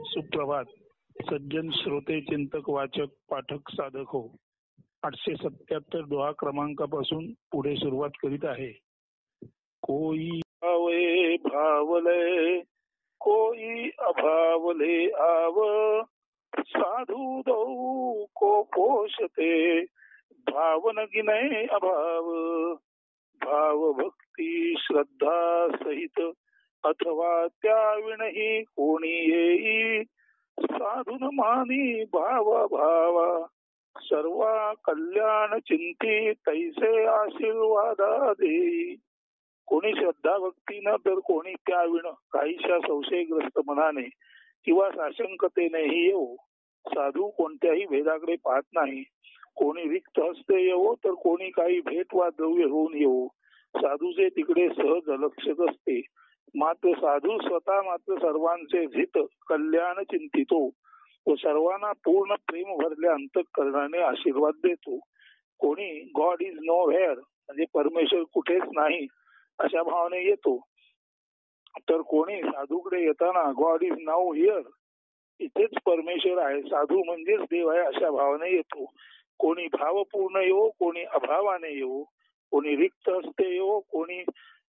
सुप्रभात. सज्जन श्रोते, चिंतक, वाचक, पाठक, साधक हो. 877 दोहा क्रमांकापासून पुढे सुरुवात करीत आहे. कोई आवे भावले, कोई अभावले आव, साधू दौ को पोषते, भावन गिनय अभाव. भाव भक्ती श्रद्धा सहित अथवा त्याविणही कोणी येई, साधून मानी भाव भावा. सर्वा कल्याण चिंती तैसे आशीर्वादा देई. कोणी श्रद्धा भक्तीनं तर कोणी त्याविण काहीशा संशयग्रस्त मनाने किंवा साशंकतेनेही येऊ. साधू कोणत्याही भेदाकडे पाहत नाही. कोणी रिक्त हस्ते येवो तर कोणी काही भेट वा द्रव्य होऊन येवो. साधूचे तिकडे सहज लक्षच असते. मात्र साधू स्वतः मात्र सर्वांचे हित कल्याण चिंतितो व सर्वांना पूर्ण प्रेम भरल्या अंतःकरणाने आशीर्वाद देतो. कोणी गॉड इज नो वेअर म्हणजे परमेश्वर कुठेच नाही अशा भावने येतो, तर कोणी साधूकडे येताना गॉड इज नाऊ हिअर, इथेच परमेश्वर आहे, साधू म्हणजेच देव आहे अशा भावने येतो. कोणी भावपूर्ण येवो, कोणी अभावाने येवो, कोणी रिक्त हस्ते येवो, कोणी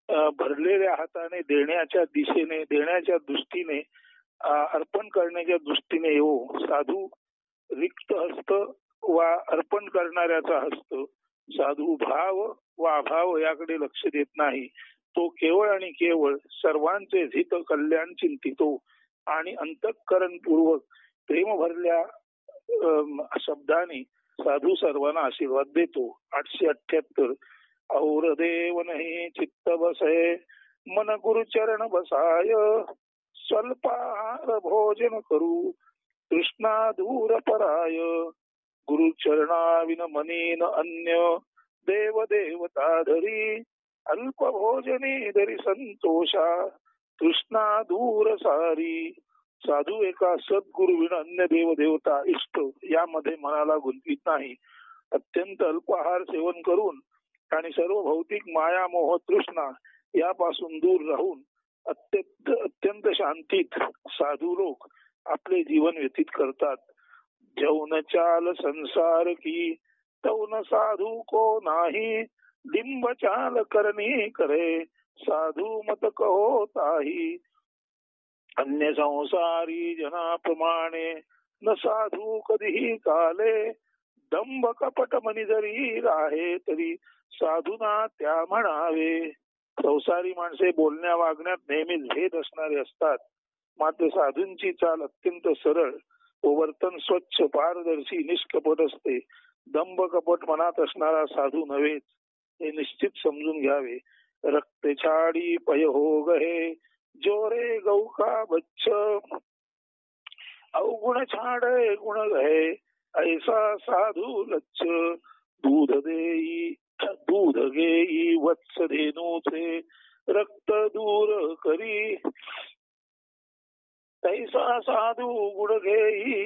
भरलेल्या हाताने देण्याच्या दिशेने, देण्याच्या दृष्टीने, अर्पण करण्याच्या दृष्टीने येवो. साधू रिक्त हस्त वा अर्पण करणाऱ्याचा हस्त. साधू भाव वा अभाव याकडे लक्ष देत नाही. तो केवळ आणि केवळ सर्वांचे हित कल्याण चिंतितो आणि अंतःकरणपूर्वक प्रेम भरल्या शब्दाने साधू सर्वांना आशीर्वाद देतो. 878 और देव नाही चित्त बसे, मन गुरुचरण बसाय, स्वल्पाहार भोजन करू, कृष्णा दूर पराय. गुरुचरणा विन मनीन अन्य, देव देवता धरी, अल्प भोजनी धरी संतोषा, कृष्णा दूर सारी. साधू एका सद्गुरु विन अन्य देव देवता इष्ट यामध्ये मनाला गुंतवित नाही. अत्यंत अल्पाहार सेवन करून आणि सर्व भौतिक माया मोह तृष्णा यापासून दूर राहून अत्यंत शांतीत साधू लोक आपले जीवन व्यतीत करतात. जौन चाल संसार की तौन साधू को नाही, डिंब चाल करनी करे, साधू मत कहो ताही. अन्य संसारी जना प्रमाणे न साधू कधीही काले, दंभ कपट मनी जरी राहे तरी साधूना त्या म्हणावे. संसारी माणसे बोलण्या वागण्यात नेहमीच भेद असणारे असतात, मात्र साधूंची चाल अत्यंत सरळ व वर्तन स्वच्छ पारदर्शी निष्कपट असते. दंभ कपट मनात असणारा साधू नव्हेच हे निश्चित समजून घ्यावे. रक्त छाडी पय हो गहे, जोरे गौका बच्च, अवगुण छाडे गुण गहे, ऐसा साधू लच्छ. दूध घेई वत्स धेनूचे, रक्त दूर करी, तैसा साधू गुण घेई,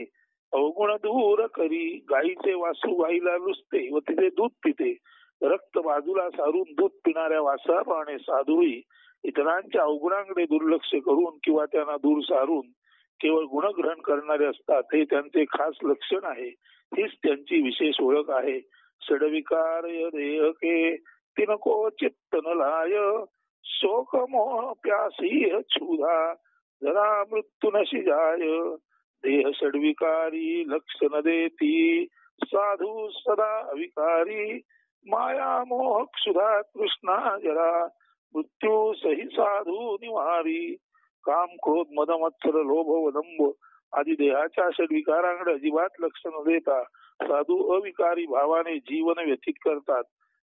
अवगुण दूर करी. गाईचे वासरू गाईला लुसते व तिथे दूध पिते. रक्त बाजूला सारून दूध पिणाऱ्या वासराप्रमाणे साधूही इतरांच्या अवगुणांकडे दुर्लक्ष करून किंवा त्यांना दूर सारून केवळ गुणग्रहण करणारे असतात. हे त्यांचे खास लक्षण आहे. हीच त्यांची विशेष ओळख आहे. षडविकार देह के तिनको चित्त न लाय, शोक मोह प्यासी क्षुधा, जरा मृत्यू नशी जाय. देह षडविकारी लक्ष न देती, साधू सदा अविकारी, माया मोह क्षुधा तृष्णा जरा, मृत्यू सही साधू निवारी. काम क्रोध मद मत्सर लोभ व दंभ आदी देहाच्या षडविकारांकडे अजिबात लक्ष न देता साधू अविकारी भावाने जीवन व्यतीत करतात.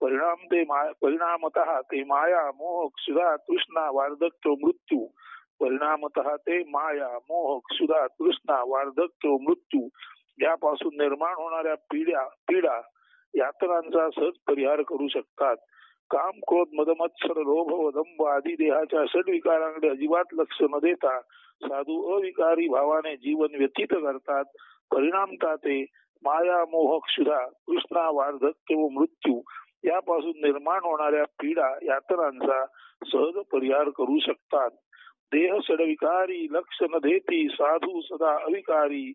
परिणामतः ते माया मोह क्षुधा तृष्णा वार्धक्य मृत्यू, परिणामतः ते माया मोह क्षुधा तृष्णा वार्धक्य मृत्यू यापासून निर्माण होणाऱ्या पीडा यातनांचा सहज परिहार करू शकतात. काम क्रोध मदमत्सर लोभ व दंभ आदी देहाच्या षडविकारांकडे अजिबात लक्ष न देता साधू अविकारी भावाने जीवन व्यतीत करतात. परिणामतः ते माया मोह क्षुधा तृष्णा वार्धक्य व मृत्यू यापासून निर्माण होणाऱ्या पीडा यातनांचा सहज परिहार करू शकतात. देह सडविकारी लक्ष न देती साधू सदा अविकारी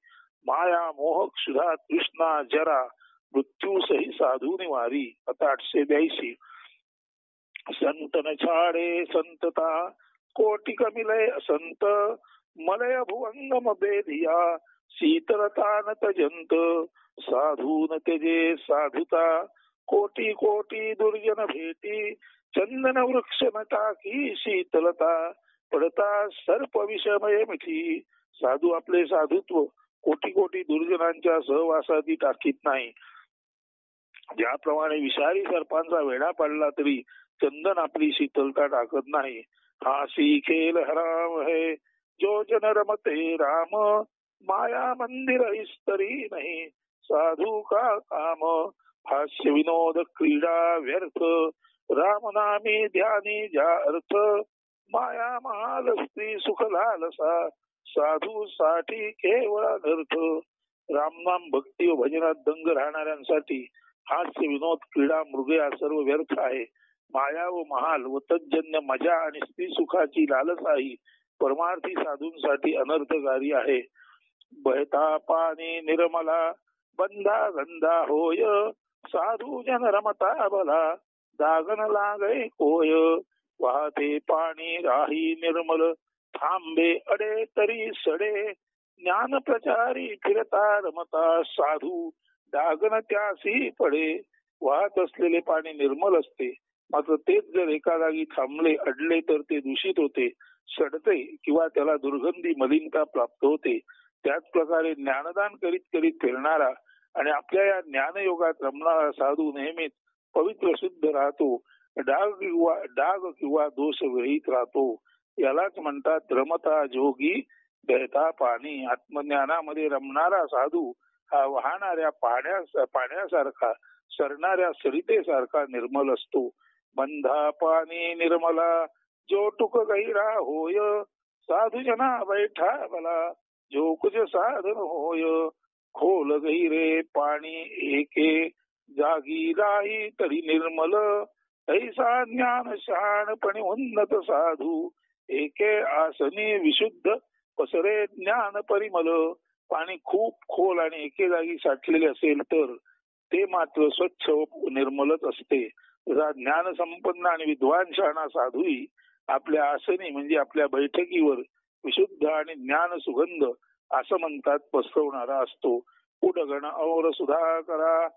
माया मोह क्षुधा तृष्णा जरा मृत्यू सही साधू निवारी. आता 882. संत न छाडे संतता कोटि कमिलय असंत मलय भुवंगम बेधिया शीतलता न तजंत साधू न तेजे साधुता कोटी कोटी दुर्जन भेटी चंदन वृक्ष न टाकी शीतलता पडता सर्प विषमय मिठी. साधू आपले साधुत्व कोटी कोटी दुर्जनांच्या सहवासाती टाकीत नाही. ज्याप्रमाणे विषारी सर्पांचा वेढा पडला तरी चंदन आपली शीतलता टाकत नाही. हासी खेल हराम है जो जन रमते राम माया मंदिर इस्तरी नहीं साधू का काम. हास्य विनोद क्रीडा व्यर्थ राम नामी ध्यानी ज्या अर्थ माया महाल स्त्री सुख लालसा साधू साठी केवळ अनर्थ. रामनाम भक्ती व भजनात दंग राहणाऱ्यांसाठी हास्य विनोद क्रीडा मृग या सर्व व्यर्थ आहे. माया व महाल व तज्जन्य मजा आणि स्त्री सुखाची लालसा ही परमार्थी साधूंसाठी अनर्थकारी आहे. बहता पाणी निर्मला बंधा गंधा होय साधू जन रमता भला दागन लागे कोय. वाहते पाणी राही निर्मल थांबे अडे तरी सडे ज्ञान प्रचारी फिरता रमता साधू डागन त्यासी पडे. वाहत असलेले पाणी निर्मल असते मात्र तेच जर एका जागी थांबले अडले तर ते दूषित होते सडते किंवा त्याला दुर्गंधी मलिनता प्राप्त होते. त्याच प्रकारे ज्ञानदान करीत करीत फिरणारा आणि आपल्या या ज्ञानयोगात रमणारा साधू नेहमीच पवित्र शुद्ध राहतो. डाग किंवा दोष विरहित राहतो. यालाच म्हणतात रमता जोगी बहता पाणी. आत्मज्ञानामध्ये रमणारा साधू हा वाहणाऱ्या पाण्यासारखा सरणाऱ्या सरितेसारखा निर्मल असतो. बंधा पाणी निर्मला जो टुक गैरा होय साधू जना बैठा भला जो कुछ साधन होय. खोल गहिरे पाणी एके जागी राही तरी निर्मल ऐसा ज्ञान शहाणपणे उन्नत साधू एके आसनी विशुद्ध पसरे ज्ञान परिमल. पाणी खूप खोल आणि एके जागी साठलेले असेल तर ते मात्र स्वच्छ व निर्मलच असते. तसा ज्ञान संपन्न आणि विद्वान शहाणा साधूही आपल्या आसनी म्हणजे आपल्या बैठकीवर विशुद्ध आणि ज्ञान सुगंध असं म्हणतात पसरवणारा असतो. उडगण और सुधाकरा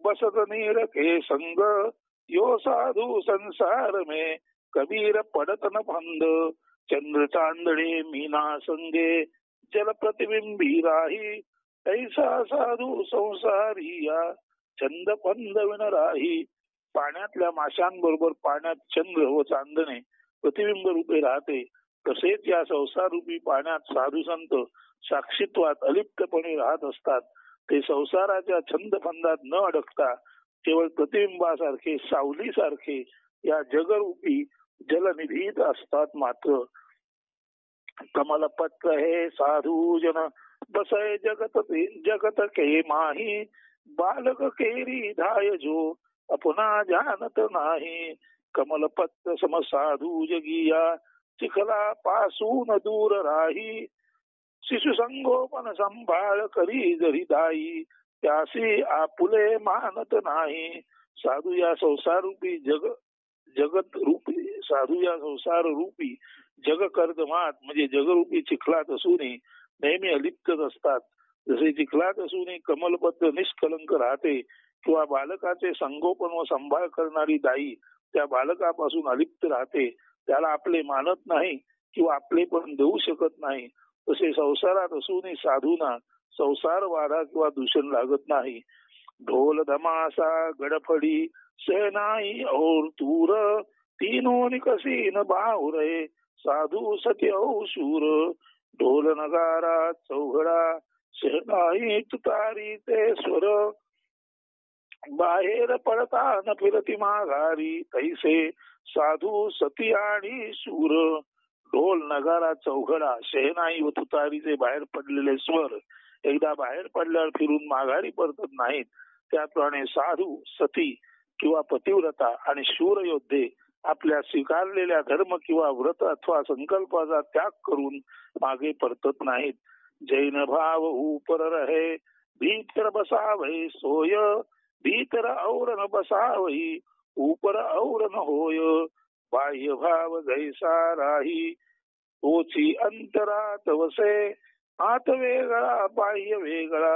बसत नीर के संग यो साधू संसार में कबीर पडत न फंद. चंद्र चांदणे मीना संगे जल प्रतिबिंबी राही ऐसा साधू संसारिया चंद पंद विन राही. पाण्यातल्या माशांबरोबर पाण्यात चंद्र व चांदणे प्रतिबिंब रूपे राहते तसेच या संसार रूपी पाण्यात साधू संत साक्षीत्वात अलिप्तपणे राहत असतात. ते संसाराच्या छंद फंदात न अडकता केवळ प्रतिबिंबासारखे सावलीसारखे या जगरूपी जलनिधीत असतात. मात्र कमलपत्र हे साधू जन बसय जगत के माही बालक केरी धाय जो अपना जानत नाही. कमलपत्र सम साधू जगिया चिखला पासून दूर राही शिशु संगोपन संभाळ करी जरी दाई त्यासी आपुले मानत नाही. साधू या संसार रूपी जगत रूपी साधू या संसार रूपी जग कर्दमात म्हणजे जगरूपी चिखलात असूनही नेहमी अलिप्तच असतात. जसे चिखलात असूनही कमलपत्र निष्कलंक राहते किंवा बालकाचे संगोपन व संभाळ करणारी दाई त्या बालकापासून अलिप्त राहते त्याला आपले मानत नाही किंवा आपले पण देऊ शकत नाही तसे संसारात असूनही साधूंना संसार वारा किंवा दूषण लागत नाही. ढोल धमासा गडफडी सेनाई और तूर तीनों निकसीन बाहुरे साधू सत्य शूर. ढोल नगारा चौघडा सेनाई तुतारी ते स्वर बाहेर पडता न फिरती माघारी तैसे साधू सती आणि शूर. ढोल नगारा चौघडा शहनाई व तुतारीचे बाहेर पडलेले स्वर एकदा बाहेर पडल्यावर फिरून माघारी परतत नाहीत त्याप्रमाणे साधू सती किंवा पतिव्रता आणि शूर योद्धे आपल्या स्वीकारलेल्या धर्म किंवा व्रत अथवा संकल्पाचा त्याग करून मागे परतत नाहीत. जैन भाव ऊपर रहे भीतर बसावई सोय, भीतर और न बसावई ऊपर और न होय. बाह्य भाव जैसा राही तोची अंतरात वसे, आत वेगळा बाह्य वेगळा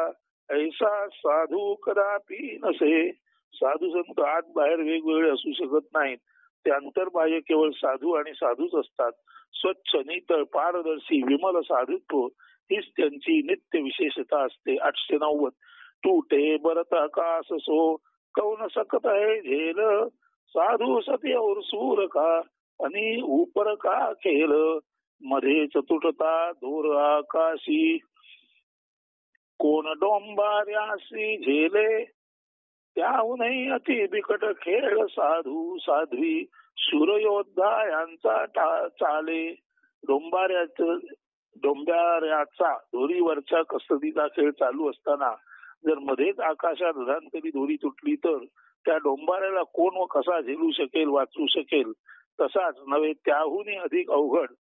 ऐसा साधू कदापि नसे. साधू संत आत बाहेर वेगवेगळे असू शकत नाहीत. ते अंतर्बाह्य केवळ साधू आणि साधूच असतात. स्वच्छ नितळ पारदर्शी विमल साधुत्व हीच त्यांची नित्य विशेषता असते. 890 टूटे बरत आकाश सो कौन सकत है झेल, साधू सत्य और सूर का आणि ऊपर का खेल. मध्ये चतुटता दोर आकाशी कोण डोंबार्यासी झेले, त्याहूनही अति बिकट खेळ साधू साध्वी शूरयोद्धा यांचा चाले. डोंबाऱ्याचा दोरीवरच्या कसरतीचा खेळ चालू असताना जर मध्येच आकाशात धडांतरी दोरी तुटली तर त्या डोंबाऱ्याला कोण व कसा झेलू शकेल, वाचू शकेल. तसाच नव्हे त्याहूनही अधिक अवघड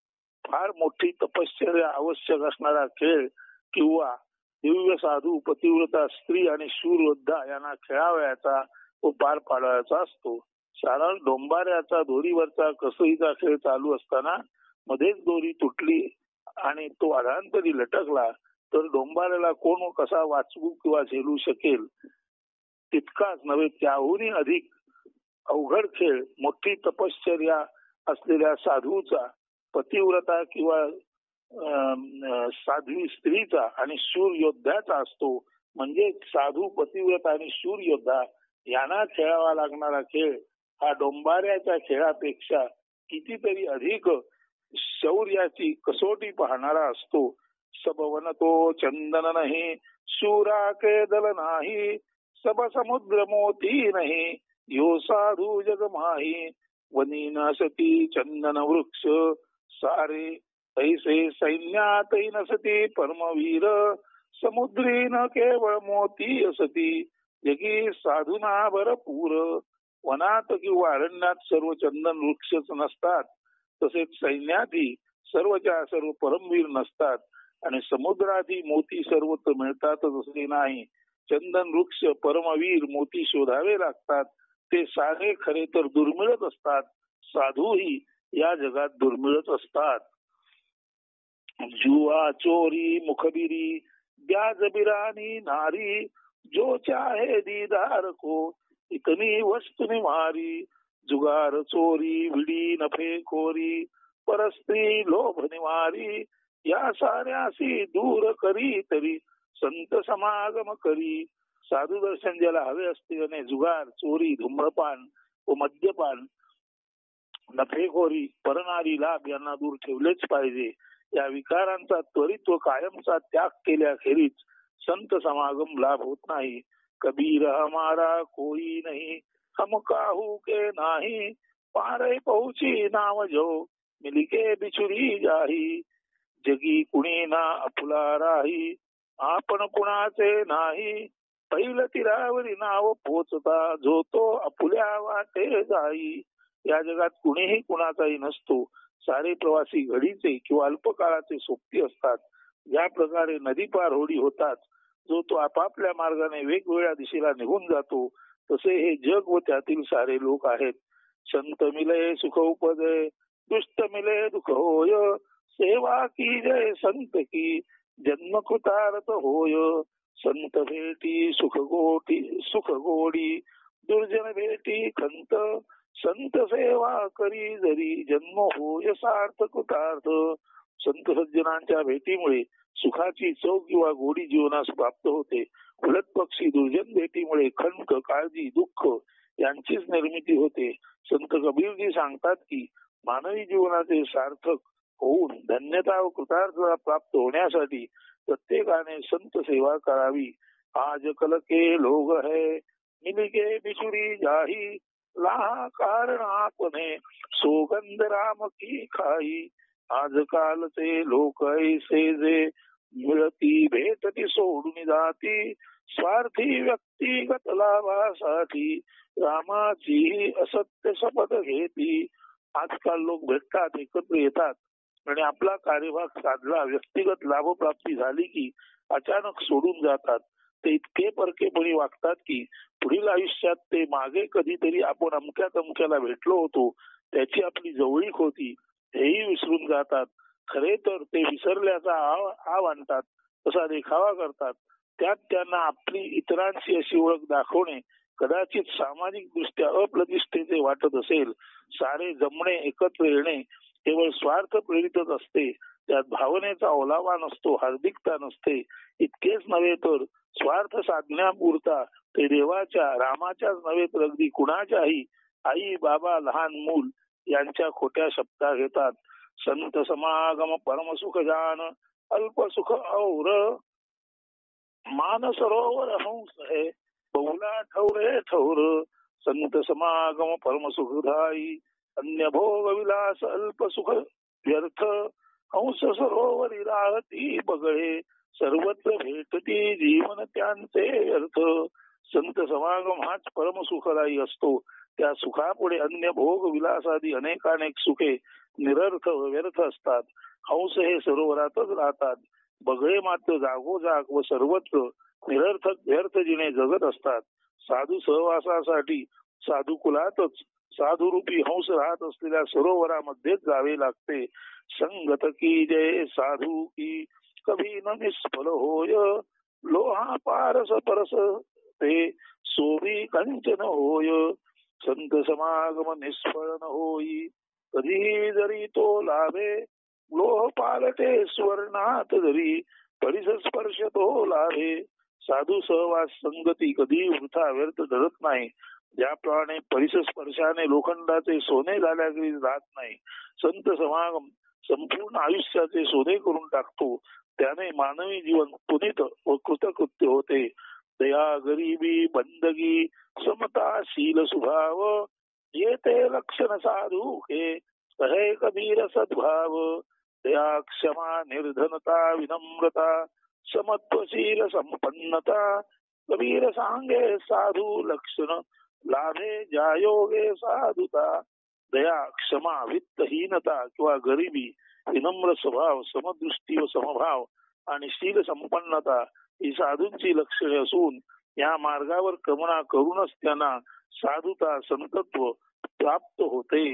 फार मोठी तपश्चर्या आवश्यक असणारा खेळ किंवा दिव्य साधू पतिव्रता स्त्री आणि शूर योद्धा यांना खेळावयाचा व पार पाडायचा असतो. साधारण डोंबाऱ्याचा दोरीवरचा कसरीचा खेळ चालू असताना मध्येच दोरी तुटली आणि तो अधांतरी लटकला तर डोंबाऱ्याला कोण कसा वाचवू किंवा झेलू शकेल. तितकाच नव्हे त्याहूनही अधिक अवघड खेळ मोठी तपश्चर्या असलेल्या साधूचा, पतिव्रता किंवा साध्वी स्त्रीचा आणि शूर योद्ध्याचा असतो. म्हणजे साधू पतिव्रता आणि शूर योद्धा यांना खेळावा लागणारा खेळ हा डोंबाऱ्याच्या खेळापेक्षा कितीतरी अधिक शौर्याची कसोटी पाहणारा असतो. सबवन तो चंदन नाही शूरा के दल नाही, सब समुद्र मोती नाही यो साधू जग माही. वनी नसती चंदन वृक्ष सारे तैसे सैन्यातही नसती परमवीर, समुद्री न केवळ मोती असती जगी साधूना भरपूर. वनात किंवा अरण्यात सर्व चंदन वृक्षच नसतात, तसेच सैन्यातही सर्वच्या सर्व परमवीर नसतात आणि समुद्रातही मोती सर्वत्र मिळतातच असे नाही. चंदन वृक्ष परमवीर मोती शोधावे लागतात. ते सारे खरे तर दुर्मिळच असतात. साधूही या जगात दुर्मिळच असतात. जुआ चोरी मुखबिरी ब्याज बिरानी नारी, जो चाहे दीदार को इतनी वस्तु निवारी. जुगार चोरी विडी नफेखोरी परस्त्री लोभ निवारी, या साऱ्यासी दूर करी तरी संत समागम करी. साधू दर्शन ज्याला हवे असते आणि जुगार चोरी धूम्रपान व मद्यपान नफेखोरी परनारी लाभ यांना दूर ठेवलेच पाहिजे. या विकारांचा त्वरित व कायमचा त्याग केल्याखेरीज संत समागम लाभ होत नाही. कबीर हमारा कोई नहीं हम काहू के नाही, पारे पहुची नाम जो मिलिके बिछुरी जाही. जगी कुणी ना अपुला राही आपण कुणाचे नाही, पहिलं तीरावरी नाव पोचता जो तो अपुल्या वाटे जाई. या जगात कुणीही कुणाचाही नसतो. सारे प्रवासी घडीचे किंवा अल्पकाळाचे सोबती असतात. ज्या प्रकारे नदी पार होडी होतात, जो तो आपापल्या मार्गाने वेगवेगळ्या दिशेला निघून जातो, तसे हे जग व त्यातील सारे लोक आहेत. संत मिले सुख उपदे दुष्ट मिले दुःख होय, सेवा की जय संत की जन्म कृतार्थ होय. संत भेटी सुख गोडी दुर्जन भेटी खंत, संत सेवा करी जरी जन्म होय सार्थ कृतार्थ. संत सज्जनांच्या भेटीमुळे सुखाची चव किंवा गोडी जीवनास प्राप्त होते. उलट पक्षी दुर्जन भेटीमुळे खंत काळजी दुःख यांचीच निर्मिती होते. संत कबीरजी सांगतात की मानवी जीवनाचे सार्थक होऊन धन्यता व कृतार्थता प्राप्त होण्यासाठी प्रत्येकाने संत सेवा करावी. आज कल के लोग है मिलके बिछुरी जाही, लाहा कारण आपने सोगंध राम की खाई. आजकालचे लोक ऐसे जे मिळती भेटती सोडून जाती, स्वार्थी व्यक्तिगत लाभासाठी रामाची असत्य शपथ घेती. आजकाल लोक भेटतात, एकत्र येतात आणि आपला कार्यभाग साधला, व्यक्तिगत लाभप्राप्ती झाली की अचानक सोडून जातात. ते इतके परकेपणी वागतात की पुढील आयुष्यात ते मागे कधीतरी आपण अमक्या तमक्याला भेटलो होतो, त्याची आपली जवळीक होती, हेही विसरून जातात. खरे तर ते विसरल्याचा आव आणतात, तसा देखावा करतात. त्यात त्यांना आपली इतरांशी अशी ओळख दाखवणे कदाचित सामाजिक दृष्ट्या अप्रतिष्ठेचे वाटत असेल. सारे जमणे, एकत्र येणे केवळ स्वार्थ प्रेरितच असते. त्यात भावनेचा ओलावा नसतो, हार्दिकता नसते. इतकेच नव्हे तर स्वार्थ साधण्यापुरता ते देवाच्या, रामाच्याच नव्हे तर अगदी कुणाच्याही आई, बाबा, लहान मूल यांच्या खोट्या शब्दा घेतात. संत समागम परमसुख जान, अल्प सुख और मान सरोवर हंस है, बहुला ठौरे ठौर. संत समागम परम सुखदाई, अन्य भोग विलास अल्प सुख व्यर्थ. हंस सरोवरी राहती बगळे, सर्वत्र भेटती जीवन त्यांचे व्यर्थ. संत समागम हाच परम सुखदायी असतो. त्या सुखापुढे अन्य भोग विलासादी अनेकानेक सुखे निरर्थ व्यर्थ असतात. हंस हे सरोवरातच राहतात, बगळे मात्र जागोजाग व सर्वत्र निरर्थक व्यर्थ जिने जगत असतात. साधू सहवासासाठी साधू कुलातच साधुरूपी हंस राहत असलेल्या सरोवरामध्येच जावे लागते. संगत की जय साधू की कभी न निष्फल होय, लोहा पारस परस ते सोबी कंचन होय. संत समागम निष्फळ न होई, कधी जरी तो लाभे, लोह पालटे स्वर्णात जरी परिस स्पर्श तो लाभे. साधू सहवास संगती कधी वृथा व्यर्थ ठरत नाही. ज्याप्रमाणे परिस स्पर्शाने लोखंडाचे सोने झाल्यागरी राहत नाही, संत समागम संपूर्ण आयुष्याचे सोने करून टाकतो. त्याने मानवी जीवन पुनीत व कृतकृत्य होते. दया, गरिबी, बंदगी, समता, शील, स्वभाव येते लक्षण साधू हे, कहे कबीर सद्भाव. दया, क्षमा, निर्धनता, विनम्रता, समत्वशील संपन्नता, कबीर सांगे साधू लक्षण, लाभे ज्यायोगे साधुता. दया, क्षमा, वित्तहीनता किंवा गरिबी, विनम्र स्वभाव, समदृष्टी व समभाव आणि शील संपन्नता ही साधूंची लक्षणे असून या मार्गावर क्रमणा करूनच त्यांना साधुता, संतत्व प्राप्त होते.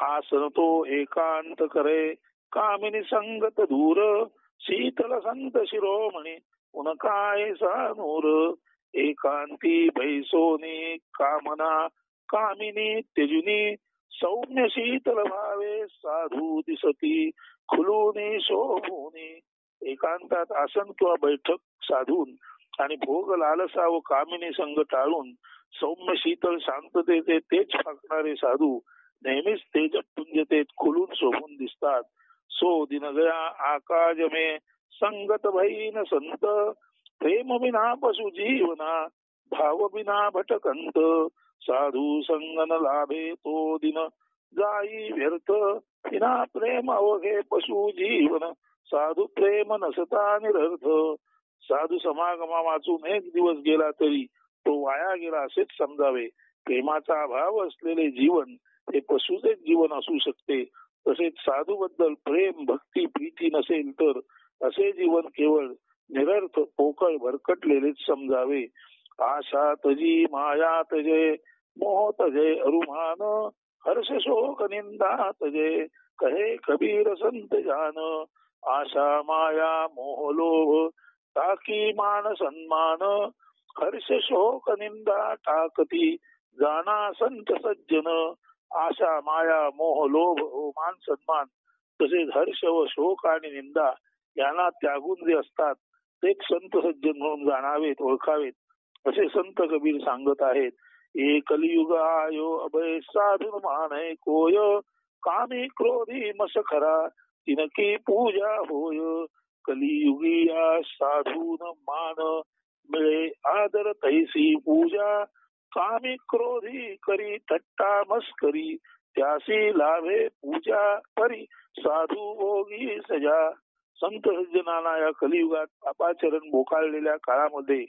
आसन तो एकांत करे, कामिनी संगत दूर, शीतल संत शिरोमणी उन काय सानूर. एकांती भैसोनी कामना कामिनी त्यजुनी, सौम्य शीतल भावे साधू दिसती खुलूनी शोभूनी. एकांतात आसन किंवा बैठक साधून आणि भोग लालसा व कामिनी संग टाळून सौम्य शीतल शांततेचे तेज फाकणारे साधू नेहमीच तेजपुंजतेत खुलून शोभून दिसतात. सो दिन गया आकाश में संगत भईन संत, प्रेम विना पशु जीवना भाव बिना भटकंत. साधू संगन लाभे तो दिन जाई व्यर्थ, विना प्रेम अवघे पशु जीवन साधू प्रेम नसता निरर्थ. साधू समागमा वाचून एक दिवस गेला तरी तो वाया गेला असेच समजावे. प्रेमाचा अभाव असलेले जीवन हे पशुचेच जीवन असू शकते. तसेच साधू बद्दल प्रेम, भक्ती, प्रीती नसेल तर असे जीवन केवळ निरर्थ, पोकळ, भरकटलेलेच समजावे. आशा तजी माया तजे, मोह तजे अरुमान, हर्ष शोक निंदा तजे, कहे कबीर संत जान. आशा माया मोह लोभ टाकी मान सन्मान, हर्ष शोक निंदा टाकती जाना संत सज्जन. आशा माया मोह लोभ व मान सन्मान तसेच हर्ष व शोक आणि निंदा यांना त्यागून जे असतात तेच संत सज्जन म्हणून जाणावेत, ओळखावेत असे संत कबीर सांगत आहेत. ए कलियुग आयो अभय साधून मानय कोय, कामी क्रोधी मस खरा तिनकी पूजा होय. कलियुगी या साधून मान मिळे आदर तैसी पूजा, कामी क्रोधी करी थट्टा मस्करी त्यासी लाभे पूजा परी साधू भोगी सजा. संत सज्जनांना या कलियुगात पापाचरण बोकाळलेल्या काळामध्ये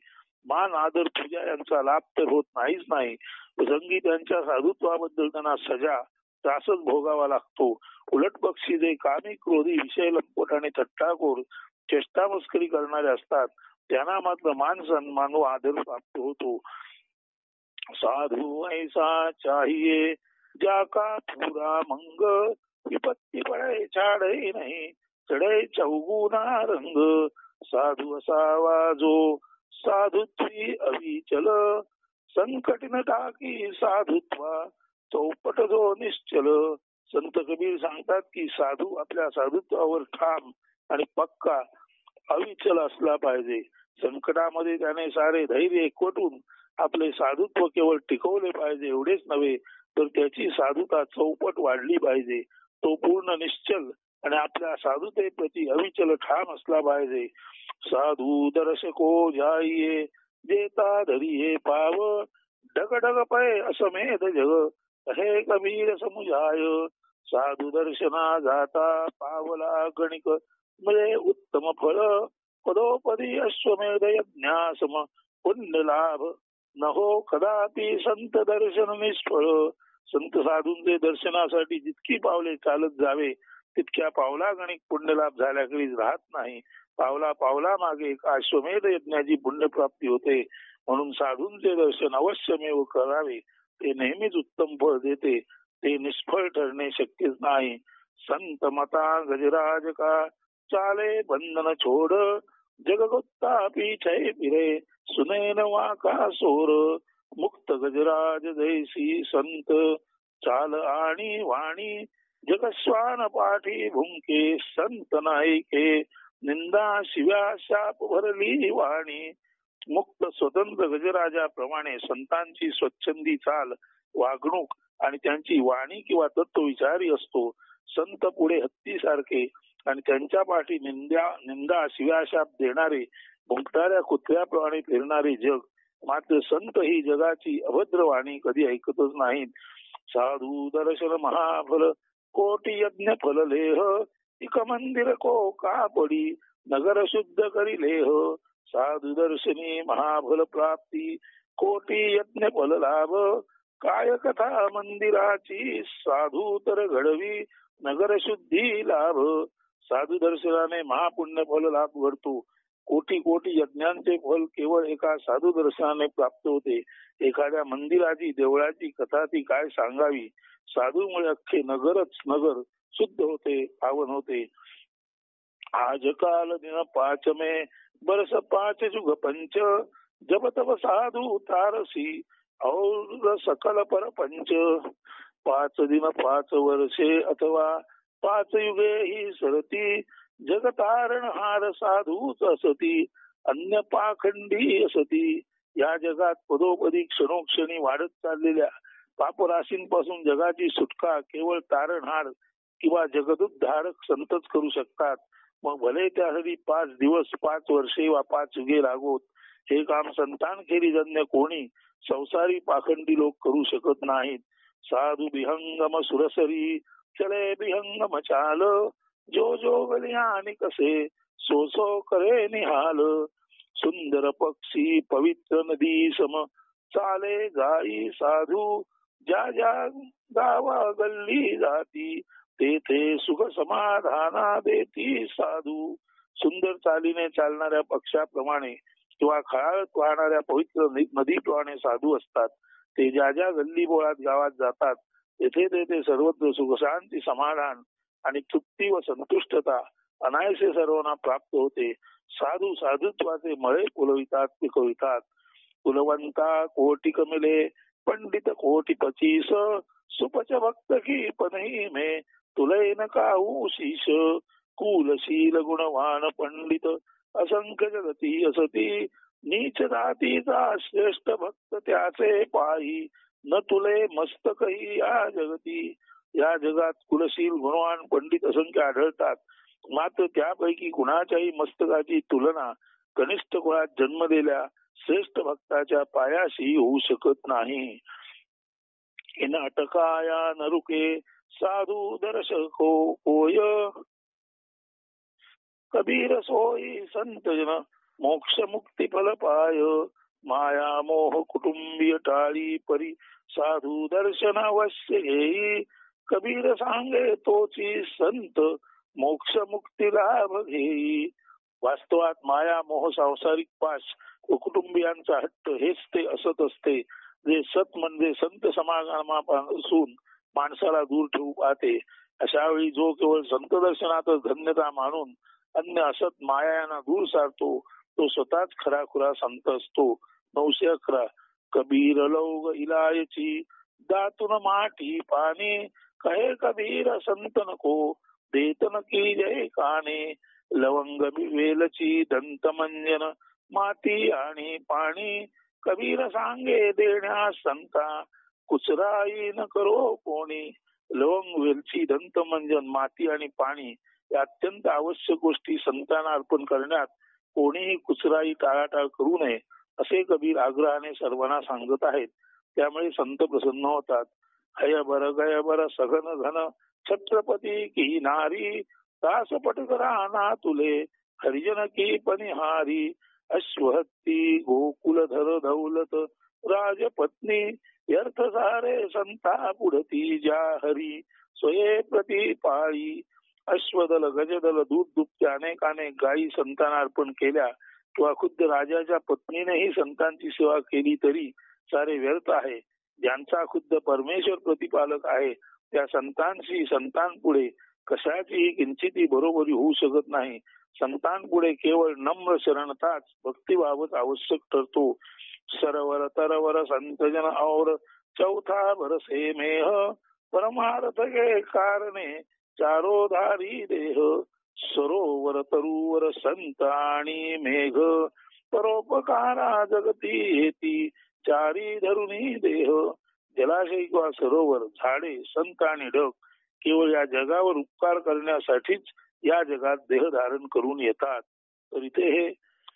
मान, आदर, पूजा यांचा लाभ तर होत नाहीच नाही, प्रसंगी त्यांच्या साधुत्वाबद्दल त्यांना सजा त्रासच भोगावा लागतो. उलट पक्षी जे कामी क्रोधी विषय लंपट आणि थट्टाखोर चेष्टा मस्करी करणारे असतात त्यांना मात्र मान सन्मान व आदर प्राप्त होतो. साधू ऐसा चाहिए जाका पूरा मंग विपत्ती पडे छाडे नाही चढे चौगुना रंग साधू असावा जो साधुत्वी अविचल संकट न टाकी साधुत्वा चौपट जो निश्चल. संत कबीर सांगतात की साधू आपल्या साधुत्वावर ठाम आणि पक्का अविचल असला पाहिजे. संकटामध्ये त्याने सारे धैर्य एकवटून आपले साधुत्व केवळ टिकवले पाहिजे एवढेच नव्हे तर त्याची साधुता चौपट वाढली पाहिजे. तो पूर्ण निश्चल आणि आपल्या साधुतेप्रती अविचल ठाम असला पाहिजे. साधू दर्शको जाइये देता धरिये पाव ढग पै असमेध जग हे कबीर समुझाय. साधू दर्शना जाता पावला गणिक मिळे उत्तम फळ पदोपदी अश्वमेध यज्ञासम पुण्य लाभ नहो कदापि संत दर्शन निष्फळ. संत साधूंचे दर्शनासाठी जितकी पावले चालत जावे तितक्या पावला गणिक पुण्यलाभ झाल्याखेरीज राहत नाही. पावला पावला मागे एक अश्वमेध यज्ञाची पुण्यप्राप्ती होते. म्हणून साधूंचे दर्शन अवश्यमेव करावे. ते नेहमीच उत्तम फळ देते. ते निष्फळ ठरणे शक्यच नाही. संत मता गजराज का चाले बंधन छोड जग गुत्ता पीछे फिरे सुनैन वाका सोर. मुक्त गजराज जैसी संत चाल आणि वाणी जगस्वान पाठी भुंके संत नायके निंदा शिव्या शाप भरली वाणी. मुक्त स्वतंत्र गजराजाप्रमाणे संतांची स्वच्छंदी चाल वागणूक आणि त्यांची वाणी किंवा तत्वविचारी असतो. संत पुढे हत्तीसारखे आणि त्यांच्या पाठी निंदा शिव्याशाप देणारे भुंकणाऱ्या कुत्र्याप्रमाणे फिरणारे जग. मात्र संत ही जगाची अभद्र वाणी कधी ऐकतच नाहीत. साधू दर्शन महाफल कोटी यज्ञ फल लेह इक मंदिर को कापडी नगर शुद्ध करी लेह. साधू दर्शनी महाफल प्राप्ती कोटी यज्ञ फल लाभ काय कथा मंदिराची साधू तर घडवी नगर शुद्धी लाभ. साधू दर्शनाने महापुण्य फल लाभ घडतो. कोटी कोटी यज्ञांचे फल केवळ एका साधू दर्शनाने प्राप्त होते. एखाद्या मंदिराची देवळाची कथा ती काय सांगावी. साधूमुळे अख्खे नगरच नगर शुद्ध होते पावन होते. आज काल दिन 5 में बरस 5 जुग पंच जब तब साधू तारसी और सकल परपंच. 5 दिन 5 वर्षे अथवा 5 युगे ही सरती जगतारण हार साधूच असती अन्य पाखंडी असती. या जगात पदोपदी क्षणोक्षणी वाढत चाललेल्या पापराशींपासून जगाची सुटका केवळ तारणहार किंवा जगदुद्धारक संतच करू शकतात. मग भले त्यासाठी 5 दिवस 5 वर्षे वा 5 युगे लागोत. हे काम संतांखेरीज अन्य कोणी संसारी पाखंडी लोक करू शकत नाहीत. साधू विहंगम सुरसरी चले विहंगम चाल जो जो गलियान कसे सो सो करे निहाल. सुंदर पक्षी पवित्र नदी सम चाले जाई साधू ज्या ज्या गावा गल्ली जाती तेथे सुख समाधाना देती साधू. सुंदर चालीने चालणाऱ्या पक्षाप्रमाणे किंवा खळाळत वाहणाऱ्या पवित्र नदीप्रमाणे साधू असतात. ते ज्या ज्या गल्ली बोळात गावात जातात तेथे तेथे सर्वत्र सुख शांती समाधान आणि तृप्ती व संतुष्टता अनायसे सर्वांना प्राप्त होते. साधू साधुत्वाचे मळे पुलवितात पिकवितात. कुलवंता कोटी कमिले पंडित कोटी 25 सुपच भक्त की पनही में तुलय न काऊ शीश. कुलशील गुणवान पंडित असंख्य जगती असती नीच जातीचा श्रेष्ठ भक्त त्याचे पायी न तुले मस्तकही या जगती. या जगात कुलशील गुणवान पंडित असंख्य आढळतात. मात्र त्यापैकी कुणाच्याही मस्तकाची तुलना कनिष्ठ कुळात जन्मलेल्या श्रेष्ठ भक्ताच्या पायाशी होऊ शकत नाही. इन अटकाया नरुके साधू दर्शको होय कबीर सोई संत जन मोक्ष मुक्ती फल पाय. माया मोह कुटुंबीय टाळी परी साधू दर्शन अवश्य घेई कबीर सांगे तोची संत मोक्ष मुक्ती लाभ घेई. वास्तवात माया मोह सांसारिक पाश व कुटुंबियांचा हट्ट हेच ते असत असते जे सत म्हणजे संत समागमापासून माणसाला दूर ठेवू पाहते. अशा वेळी जो केवळ संत दर्शनातच धन्यता मानून अन्य असत मायाना दूर सारतो तो स्वतःच खराखुरा संत असतो. 911 कबीर लौग इलायची दातून माठी पाणी कहे कबीर संत नको देतन की जय काने लवंग वेलची दंत मंजन माती आणि पाणी कबीर सांगे देण्यास संता कुचराई न करो कोणी. लवंग वेलची दंत मंजन माती आणि पाणी या अत्यंत आवश्यक गोष्टी संतांना अर्पण करण्यात कोणीही कुचराई टाळाटाळ करू नये असे कबीर आग्रहाने सर्वांना सांगत आहेत. त्यामुळे संत प्रसन्न होतात. हय बर गय बर सघन घन छत्रपती की नारी दास पटकरा ना तुले हरिजन की पनिहारी अश्वहत्ती गोकुलधर दौलत राजपत्नी व्यर्थ सारे संता पुढती ज्या हरी स्वये प्रती पाळी. अश्वदल गजदल दूध दुभत्या अनेक गायी संतांना अर्पण केल्या किंवा खुद्द राजाच्या पत्नीनेही संतांची सेवा केली तरी सारे व्यर्थ आहे. ज्यांचा खुद्द परमेश्वर प्रतिपालक आहे त्या संतांपुढे कशाचीही किंचितही बरोबरी होऊ शकत नाही. संतांपुढे केवळ नम्र शरणताच भक्तिभावच आवश्यक ठरतो. सरवर तरवर संतजन और चौथा भरसे मेह परमार्थ के कारणे चारोधारी देह सरोवर तरुवर संत आणि मेघ परोपकारा जगती येती चारी धरुणी देह. जलाशय किंवा सरोवर झाडे संत आणि ढग केवळ या जगावर उपकार करण्यासाठीच या जगात देह धारण करून येतात. तर इथे हे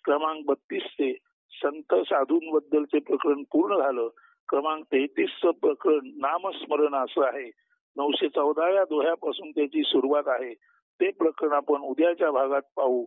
क्रमांक 32 संत साधूंबद्दलचे प्रकरण पूर्ण झालं. क्रमांक 33 प्रकरण नामस्मरण असं आहे. 914व्या दोह्यापासून त्याची सुरुवात आहे. ते प्रकरण आपण उद्याच्या भागात पाहू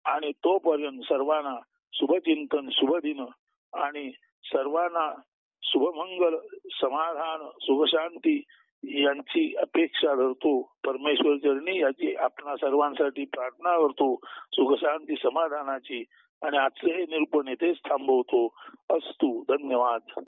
आणि तोपर्यंत सर्वांना शुभचिंतन शुभदिन आणि सर्वांना शुभमंगल समाधान सुखशांती यांची अपेक्षा धरतो. परमेश्वर चरणी याची आपणा सर्वांसाठी प्रार्थना करतो सुखशांती समाधानाची आणि आजचे हे निरूपण येथेच थांबवतो. अस्तु. धन्यवाद.